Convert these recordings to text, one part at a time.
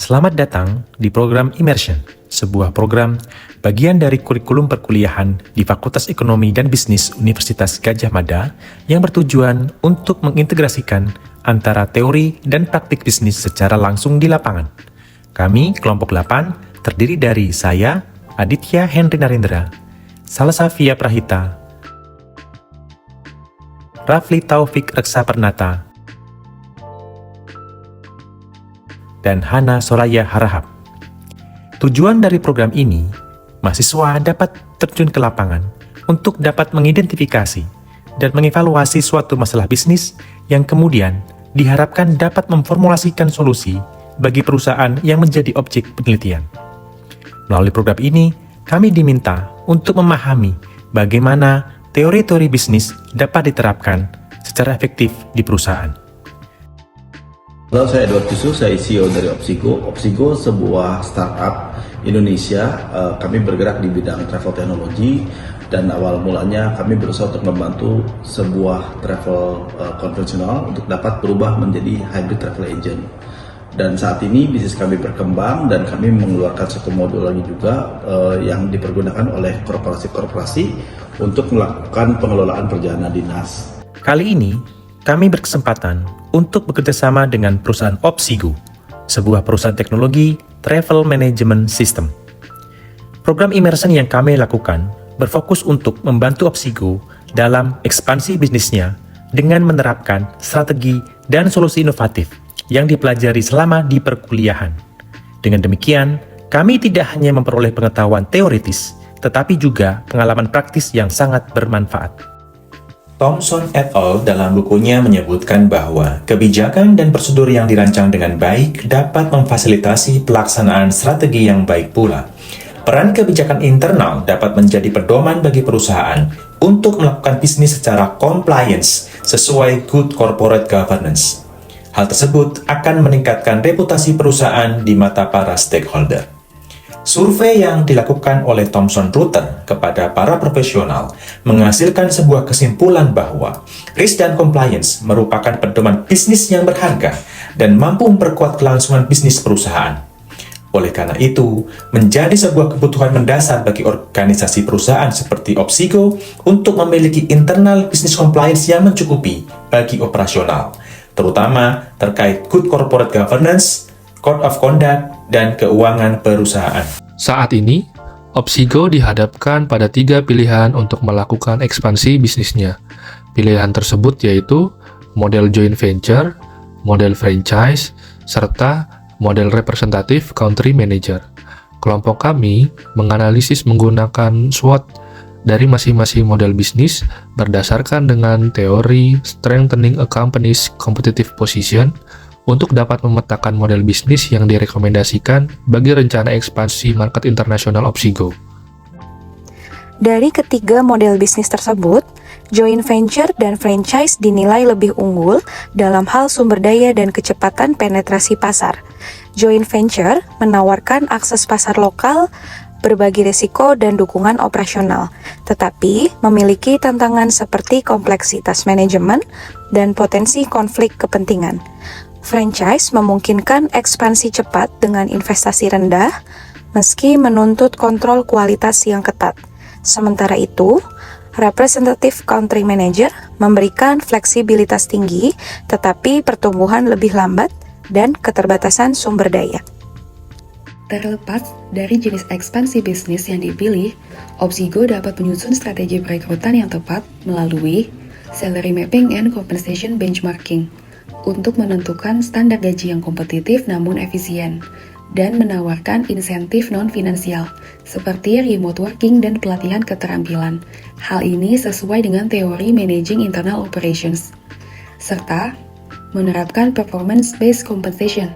Selamat datang di program Immersion, sebuah program bagian dari kurikulum perkuliahan di Fakultas Ekonomi dan Bisnis Universitas Gadjah Mada yang bertujuan untuk mengintegrasikan antara teori dan praktik bisnis secara langsung di lapangan. Kami, kelompok 8, terdiri dari saya, Aditya Henry Narendra, Salsafia Prahita, Rafli Taufik Reksa Pernata, dan Hana Soraya Harahap. Tujuan dari program ini, mahasiswa dapat terjun ke lapangan untuk dapat mengidentifikasi dan mengevaluasi suatu masalah bisnis yang kemudian diharapkan dapat memformulasikan solusi bagi perusahaan yang menjadi objek penelitian. Melalui program ini, kami diminta untuk memahami bagaimana teori-teori bisnis dapat diterapkan secara efektif di perusahaan. Halo, saya Edward Yusuf, saya CEO dari Opsigo. Opsigo sebuah startup Indonesia. Kami bergerak di bidang travel technology dan awal mulanya kami berusaha untuk membantu sebuah travel konvensional untuk dapat berubah menjadi hybrid travel agent. Dan saat ini bisnis kami berkembang dan kami mengeluarkan satu modul lagi juga yang dipergunakan oleh korporasi-korporasi untuk melakukan pengelolaan perjalanan dinas. Kali ini, kami berkesempatan untuk bekerjasama dengan perusahaan Opsigo, sebuah perusahaan teknologi travel management system. Program immersion yang kami lakukan berfokus untuk membantu Opsigo dalam ekspansi bisnisnya dengan menerapkan strategi dan solusi inovatif yang dipelajari selama di perkuliahan. Dengan demikian, kami tidak hanya memperoleh pengetahuan teoritis, tetapi juga pengalaman praktis yang sangat bermanfaat. Thomson et al. Dalam bukunya menyebutkan bahwa kebijakan dan prosedur yang dirancang dengan baik dapat memfasilitasi pelaksanaan strategi yang baik pula. Peran kebijakan internal dapat menjadi pedoman bagi perusahaan untuk melakukan bisnis secara compliance sesuai good corporate governance. Hal tersebut akan meningkatkan reputasi perusahaan di mata para stakeholder. Survei yang dilakukan oleh Thomson Reuters kepada para profesional menghasilkan sebuah kesimpulan bahwa risk dan compliance merupakan pedoman bisnis yang berharga dan mampu memperkuat kelangsungan bisnis perusahaan. Oleh karena itu, menjadi sebuah kebutuhan mendasar bagi organisasi perusahaan seperti Opsigo untuk memiliki internal business compliance yang mencukupi bagi operasional, terutama terkait good corporate governance, code of conduct, dan keuangan perusahaan. Saat ini, Opsigo dihadapkan pada 3 pilihan untuk melakukan ekspansi bisnisnya. Pilihan tersebut yaitu model joint venture, model franchise, serta model representative country manager. Kelompok kami menganalisis menggunakan SWOT dari masing-masing model bisnis berdasarkan dengan teori Strengthening a Company's Competitive Position untuk dapat memetakan model bisnis yang direkomendasikan bagi rencana ekspansi market internasional Opsigo. Dari ketiga model bisnis tersebut, joint venture dan franchise dinilai lebih unggul dalam hal sumber daya dan kecepatan penetrasi pasar. Joint venture menawarkan akses pasar lokal, berbagi risiko dan dukungan operasional, tetapi memiliki tantangan seperti kompleksitas manajemen dan potensi konflik kepentingan. Franchise memungkinkan ekspansi cepat dengan investasi rendah, meski menuntut kontrol kualitas yang ketat. Sementara itu, representative country manager memberikan fleksibilitas tinggi, tetapi pertumbuhan lebih lambat dan keterbatasan sumber daya. Terlepas dari jenis ekspansi bisnis yang dipilih, Opsigo dapat menyusun strategi perekrutan yang tepat melalui salary mapping and compensation benchmarking untuk menentukan standar gaji yang kompetitif namun efisien, dan menawarkan insentif non-finansial seperti remote working dan pelatihan keterampilan. Hal ini sesuai dengan teori Managing Internal Operations, serta menerapkan performance-based compensation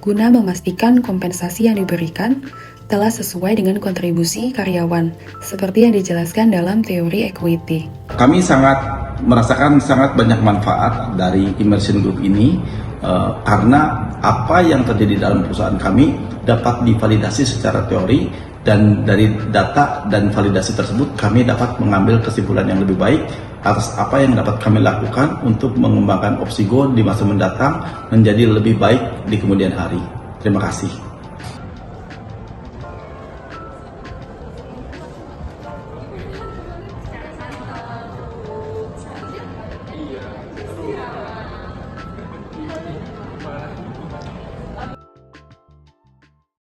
guna memastikan kompensasi yang diberikan telah sesuai dengan kontribusi karyawan, seperti yang dijelaskan dalam teori equity. Kami merasakan sangat banyak manfaat dari Immersion Group ini karena apa yang terjadi dalam perusahaan kami dapat divalidasi secara teori, dan dari data dan validasi tersebut kami dapat mengambil kesimpulan yang lebih baik atas apa yang dapat kami lakukan untuk mengembangkan Opsigo di masa mendatang menjadi lebih baik di kemudian hari. Terima kasih.